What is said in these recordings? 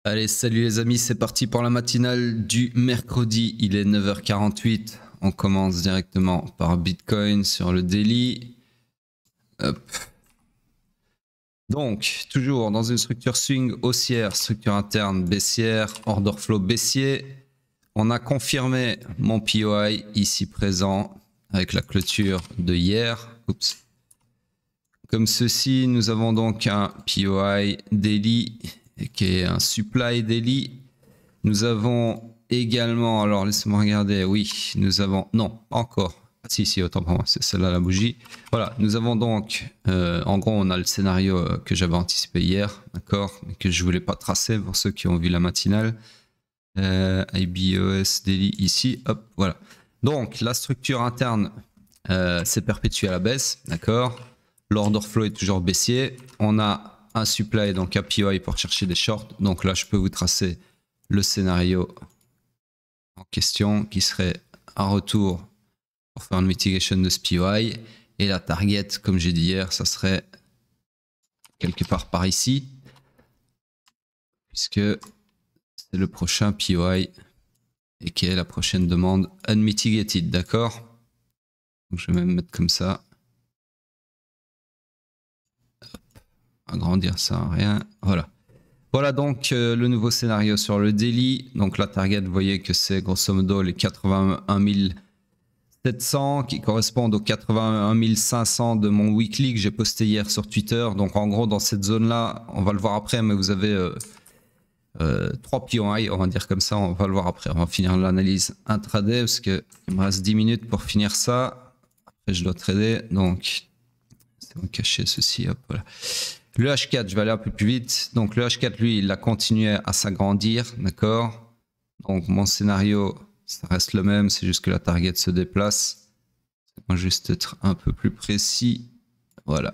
Allez, salut les amis, c'est parti pour la matinale du mercredi. Il est 9h48. On commence directement par Bitcoin sur le daily. Hop. Donc, toujours dans une structure swing haussière, structure interne baissière, order flow baissier. On a confirmé mon POI ici présent avec la clôture de hier. Oups. Comme ceci, nous avons donc un POI daily qui est un supply daily. Nous avons également, alors laissez-moi regarder, oui, nous avons, non, pas encore. Si, autant pour moi, c'est celle-là la bougie. Voilà, nous avons donc, en gros, on a le scénario que j'avais anticipé hier, d'accord, mais que je voulais pas tracer pour ceux qui ont vu la matinale. IBOS daily ici, hop, voilà. Donc, la structure interne s'est perpétuée à la baisse, d'accord. L'order flow est toujours baissier. On a un supply, donc un POI pour chercher des shorts. Donc là, je peux vous tracer le scénario en question qui serait un retour pour faire une mitigation de ce POI. Et la target, comme j'ai dit hier, ça serait quelque part par ici, puisque c'est le prochain POI et qui est la prochaine demande unmitigated, d'accord? Donc je vais même mettre comme ça. Agrandir ça, rien. Voilà. Voilà donc le nouveau scénario sur le daily. Donc la target, vous voyez que c'est grosso modo les 81 700 qui correspondent aux 81 500 de mon weekly que j'ai posté hier sur Twitter. Donc en gros, dans cette zone-là, on va le voir après, mais vous avez 3 POI, on va dire comme ça, on va le voir après. On va finir l'analyse intraday parce qu'il me reste 10 minutes pour finir ça. Après, je dois trader, donc c'est bon, cacher ceci, hop, voilà. Le H4, je vais aller un peu plus vite. Donc le H4, lui, il a continué à s'agrandir, d'accord. Donc mon scénario, ça reste le même, c'est juste que la target se déplace. On va juste être un peu plus précis. Voilà.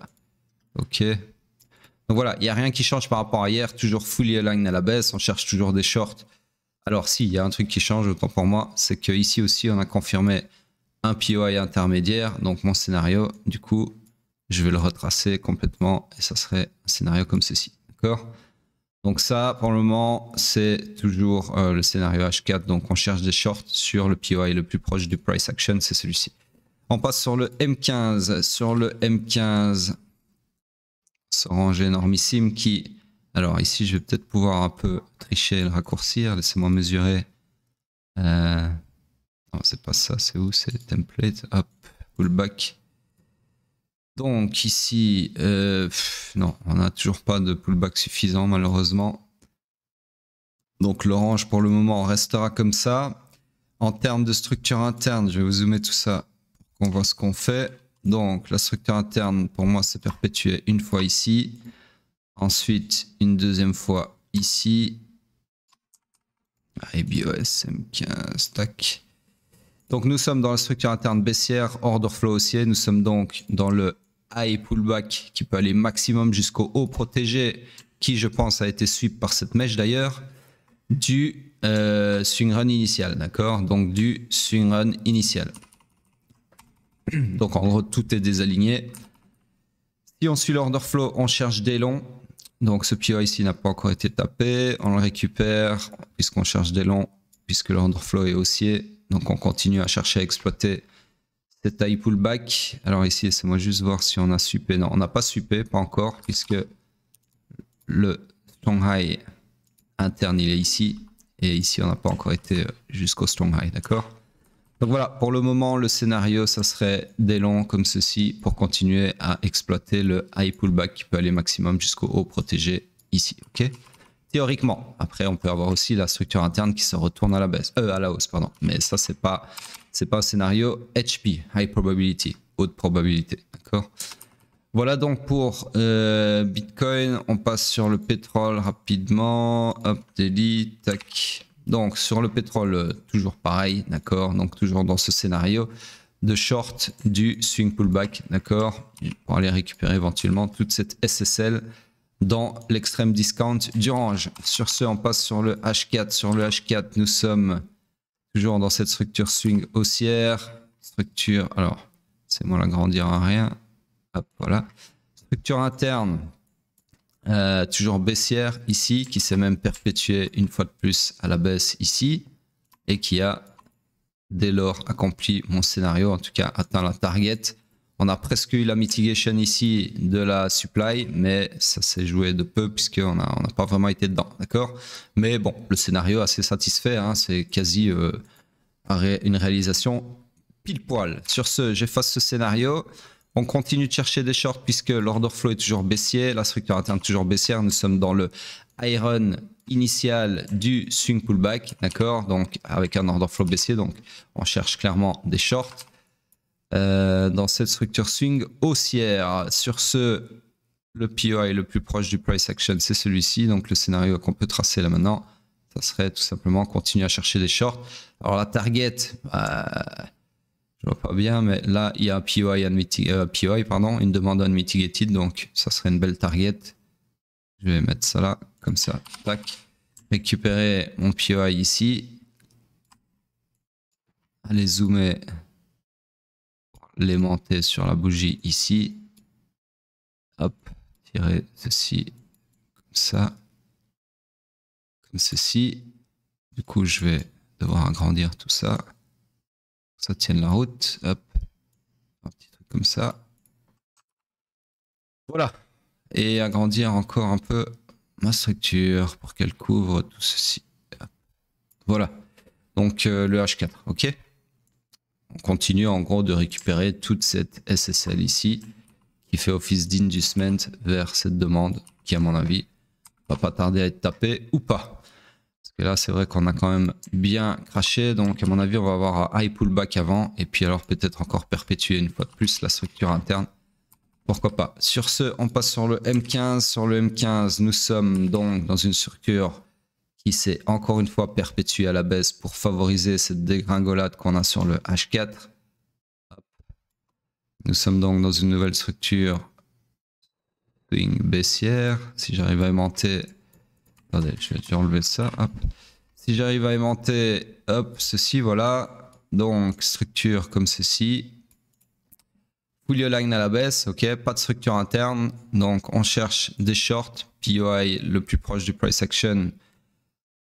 Ok. Donc voilà, il n'y a rien qui change par rapport à hier. Toujours fully aligned à la baisse. On cherche toujours des shorts. Alors si, il y a un truc qui change, autant pour moi, c'est qu'ici aussi, on a confirmé un POI intermédiaire. Donc mon scénario, du coup, je vais le retracer complètement et ça serait un scénario comme ceci. D'accord ? Donc ça, pour le moment, c'est toujours le scénario H4. Donc on cherche des shorts sur le POI le plus proche du price action, c'est celui-ci. On passe sur le M15. Sur le M15, ce range énormissime qui... Alors ici, je vais peut-être pouvoir un peu tricher et le raccourcir. Laissez-moi mesurer. Non, c'est pas ça. C'est où? C'est template. Hop, pullback. Donc ici, non, on n'a toujours pas de pullback suffisant malheureusement. Donc l'orange pour le moment restera comme ça. En termes de structure interne, je vais vous zoomer tout ça pour qu'on voit ce qu'on fait. Donc la structure interne pour moi c'est perpétué une fois ici. Ensuite une deuxième fois ici. IBOS M15, tac. Donc nous sommes dans la structure interne baissière, order flow haussier. Nous sommes donc dans le high pullback qui peut aller maximum jusqu'au haut protégé qui je pense a été sweep par cette mèche d'ailleurs du swing run initial, d'accord, donc du swing run initial. Donc en gros tout est désaligné. Si on suit l'order flow, on cherche des longs. Donc ce PO ici n'a pas encore été tapé, on le récupère puisqu'on cherche des longs, puisque l'order flow est haussier. Donc on continue à chercher à exploiter cette high pullback. Alors ici, laissez-moi juste voir si on a suppé. Non, on n'a pas suppé, pas encore, puisque le strong high interne, il est ici. Et ici, on n'a pas encore été jusqu'au strong high, d'accord? Donc voilà, pour le moment, le scénario, ça serait des longs comme ceci pour continuer à exploiter le high pullback qui peut aller maximum jusqu'au haut protégé ici, ok? Théoriquement. Après, on peut avoir aussi la structure interne qui se retourne à la baisse, à la hausse, pardon. Mais ça, c'est pas un scénario HP, high probability, haute probabilité, d'accord? Voilà donc pour Bitcoin. On passe sur le pétrole rapidement. Hop, daily, tac. Donc sur le pétrole, toujours pareil, d'accord? Donc toujours dans ce scénario de short du swing pullback, d'accord? Pour aller récupérer éventuellement toute cette SSL dans l'extrême discount du range. Sur ce, on passe sur le H4. Sur le H4, nous sommes toujours dans cette structure swing haussière. Structure, alors, c'est moi l'agrandir à rien. Hop, voilà. Structure interne, toujours baissière ici, qui s'est même perpétuée une fois de plus à la baisse ici, et qui a dès lors accompli mon scénario, en tout cas atteint la target. On a presque eu la mitigation ici de la supply, mais ça s'est joué de peu puisqu'on n'a pas vraiment été dedans, d'accord? Mais bon, le scénario assez satisfait, hein, c'est quasi une réalisation pile poil. Sur ce, j'efface ce scénario. On continue de chercher des shorts puisque l'order flow est toujours baissier, la structure interne toujours baissière. Nous sommes dans le iron initial du swing pullback, d'accord? Donc avec un order flow baissier, donc on cherche clairement des shorts. Dans cette structure swing haussière. Sur ce, le POI le plus proche du price action, c'est celui-ci. Donc le scénario qu'on peut tracer là maintenant, ça serait tout simplement continuer à chercher des shorts. Alors la target, je vois pas bien, mais là il y a un POI, une demande unmitigated, donc ça serait une belle target. Je vais mettre ça là, comme ça, tac. Récupérer mon POI ici. Aller zoomer, l'aimanter sur la bougie ici. Hop, tirer ceci comme ça. Comme ceci. Du coup, je vais devoir agrandir tout ça. Ça tienne la route. Hop, un petit truc comme ça. Voilà. Et agrandir encore un peu ma structure pour qu'elle couvre tout ceci. Hop. Voilà. Donc le H4, ok. On continue en gros de récupérer toute cette SSL ici qui fait office d'inducement vers cette demande qui à mon avis va pas tarder à être tapée ou pas. Parce que là c'est vrai qu'on a quand même bien craché, donc à mon avis on va avoir un high pullback avant et puis alors peut-être encore perpétuer une fois de plus la structure interne. Pourquoi pas. Sur ce, on passe sur le M15. Sur le M15, nous sommes donc dans une structure qui s'est encore une fois perpétuée à la baisse pour favoriser cette dégringolade qu'on a sur le H4. Nous sommes donc dans une nouvelle structure swing baissière. Si j'arrive à aimanter, attendez, je vais enlever ça. Hop. Si j'arrive à aimanter, hop, ceci, voilà. Donc structure comme ceci. Fully line à la baisse, ok, pas de structure interne. Donc on cherche des shorts. POI le plus proche du price action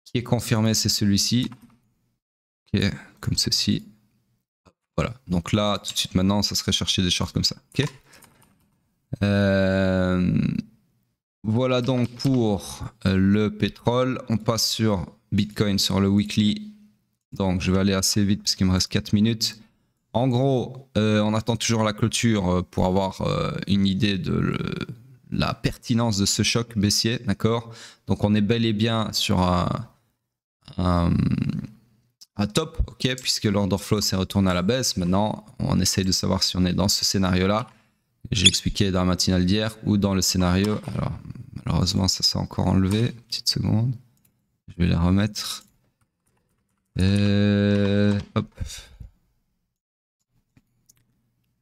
qui est confirmé, c'est celui-ci. Ok, comme ceci. Voilà, donc là, tout de suite maintenant, ça serait chercher des shorts comme ça. Ok. Voilà donc pour le pétrole. On passe sur Bitcoin, sur le weekly. Donc je vais aller assez vite parce qu'il me reste 4 minutes. En gros, on attend toujours la clôture pour avoir une idée de la pertinence de ce choc baissier, d'accord? Donc on est bel et bien sur un top, ok, puisque l'order flow s'est retourné à la baisse. Maintenant, on essaye de savoir si on est dans ce scénario-là. J'ai expliqué dans la matinale d'hier ou dans le scénario. Alors, malheureusement, ça s'est encore enlevé. Petite seconde. Je vais les remettre. Hop.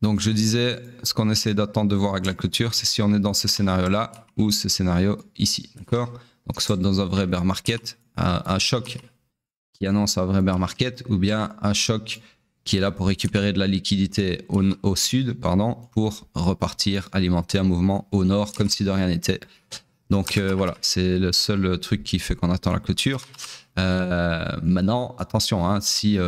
Donc, je disais, ce qu'on essaie d'attendre de voir avec la clôture, c'est si on est dans ce scénario-là ou ce scénario ici, d'accord? Donc, soit dans un vrai bear market, un choc qui annonce un vrai bear market, ou bien un choc qui est là pour récupérer de la liquidité au sud, pardon, pour repartir alimenter un mouvement au nord comme si de rien n'était. Donc voilà, c'est le seul truc qui fait qu'on attend la clôture. Maintenant, attention, hein, si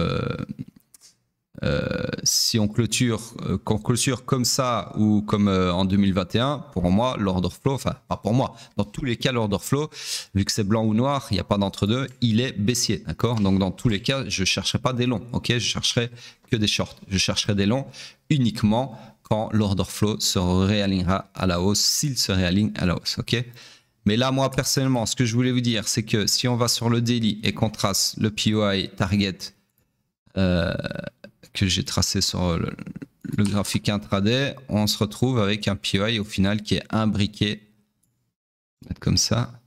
on clôture, qu'on clôture comme ça ou comme en 2021, pour moi, l'order flow, enfin pas pour moi, dans tous les cas, l'order flow, vu que c'est blanc ou noir, il n'y a pas d'entre-deux, il est baissier, d'accord? Donc dans tous les cas, je ne chercherai pas des longs, ok? Je chercherai que des shorts. Je chercherai des longs uniquement quand l'order flow se réalignera à la hausse, s'il se réaligne à la hausse, ok? Mais là, moi, personnellement, ce que je voulais vous dire, c'est que si on va sur le daily et qu'on trace le POI target que j'ai tracé sur le graphique intraday, on se retrouve avec un POI au final qui est imbriqué, comme ça,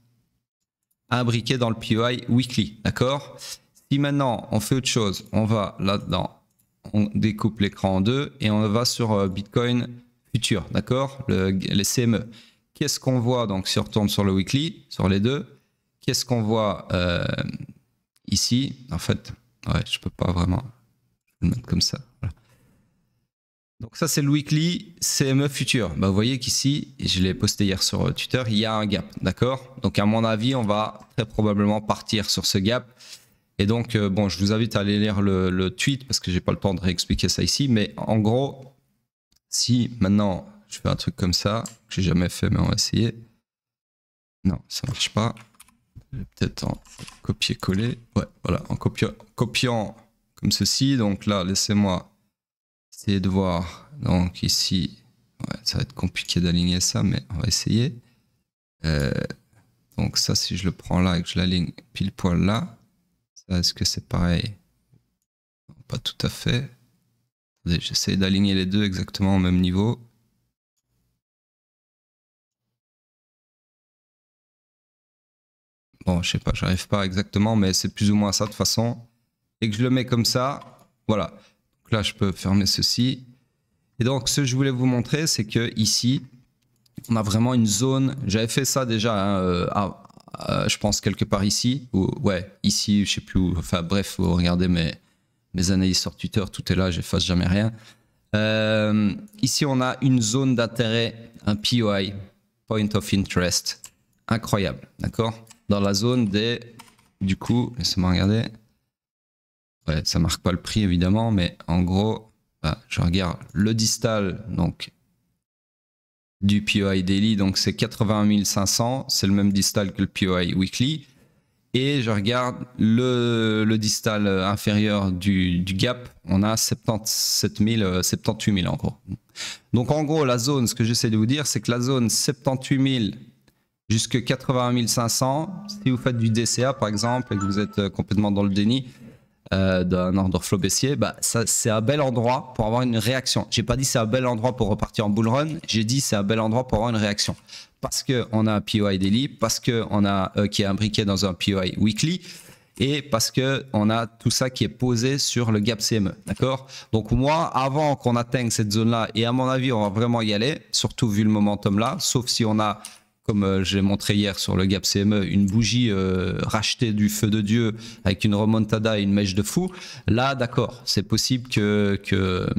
imbriqué dans le POI weekly, d'accord? Si maintenant on fait autre chose, on va là-dedans, on découpe l'écran en deux et on va sur Bitcoin futur, d'accord? Les CME. Qu'est-ce qu'on voit? Donc si on retourne sur le weekly, sur les deux, qu'est-ce qu'on voit ici? En fait, ouais, je peux pas vraiment le mettre comme ça. Voilà. Donc ça c'est le weekly CME futur. Bah, vous voyez qu'ici, et je l'ai posté hier sur Twitter, il y a un gap, d'accord? Donc à mon avis, on va très probablement partir sur ce gap. Et donc, bon, je vous invite à aller lire le tweet parce que j'ai pas le temps de réexpliquer ça ici. Mais en gros, si maintenant je fais un truc comme ça, que j'ai jamais fait, mais on va essayer. Non, ça marche pas. Peut-être en copier-coller. Ouais, voilà, en copiant comme ceci. Donc là, laissez-moi essayer de voir. Donc ici, ouais, ça va être compliqué d'aligner ça, mais on va essayer. Donc ça, si je le prends là et que je l'aligne pile poil là, est-ce que c'est pareil? Non, pas tout à fait. J'essaie d'aligner les deux exactement au même niveau. Bon, je sais pas, j'arrive pas exactement, mais c'est plus ou moins ça de toute façon. Et que je le mets comme ça, voilà. Donc là, je peux fermer ceci. Et donc, ce que je voulais vous montrer, c'est que ici, on a vraiment une zone. J'avais fait ça déjà, hein, je pense quelque part ici. Ou, ouais, ici, je sais plus où. Enfin, bref, vous regardez mes analyses sur Twitter, tout est là, j'efface jamais rien. Ici, on a une zone d'intérêt, un POI, Point of Interest, incroyable, d'accord? Dans la zone des, du coup, laissez-moi regarder. Ouais, ça marque pas le prix évidemment, mais en gros, bah, je regarde le distal donc du POI daily, donc c'est 81 500, c'est le même distal que le POI weekly. Et je regarde le distal inférieur du gap, on a 77 000, 78 000 en gros. Donc en gros, la zone, ce que j'essaie de vous dire, c'est que la zone 78 000 jusqu'à 81 500, si vous faites du DCA par exemple et que vous êtes complètement dans le déni d'un order flow baissier, bah, c'est un bel endroit pour avoir une réaction. J'ai pas dit c'est un bel endroit pour repartir en bull run, j'ai dit c'est un bel endroit pour avoir une réaction. Parce qu'on a un POI daily, parce qu'on a qui est imbriqué dans un POI weekly, et parce qu'on a tout ça qui est posé sur le gap CME. D'accord? Donc moi, avant qu'on atteigne cette zone-là, et à mon avis, on va vraiment y aller, surtout vu le momentum là, sauf si on a, comme j'ai montré hier sur le gap CME, une bougie rachetée du feu de Dieu avec une remontada et une mèche de fou. Là, d'accord, c'est possible que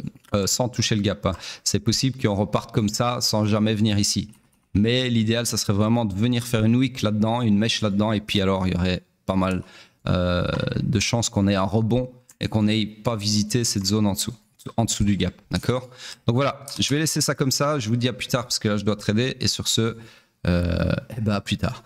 sans toucher le gap, hein, c'est possible qu'on reparte comme ça sans jamais venir ici. Mais l'idéal, ça serait vraiment de venir faire une wick là-dedans, une mèche là-dedans, et puis alors il y aurait pas mal de chances qu'on ait un rebond et qu'on n'ait pas visité cette zone en dessous du gap, d'accord? Donc voilà, je vais laisser ça comme ça, je vous dis à plus tard parce que là je dois trader, et sur ce, et ben à plus tard.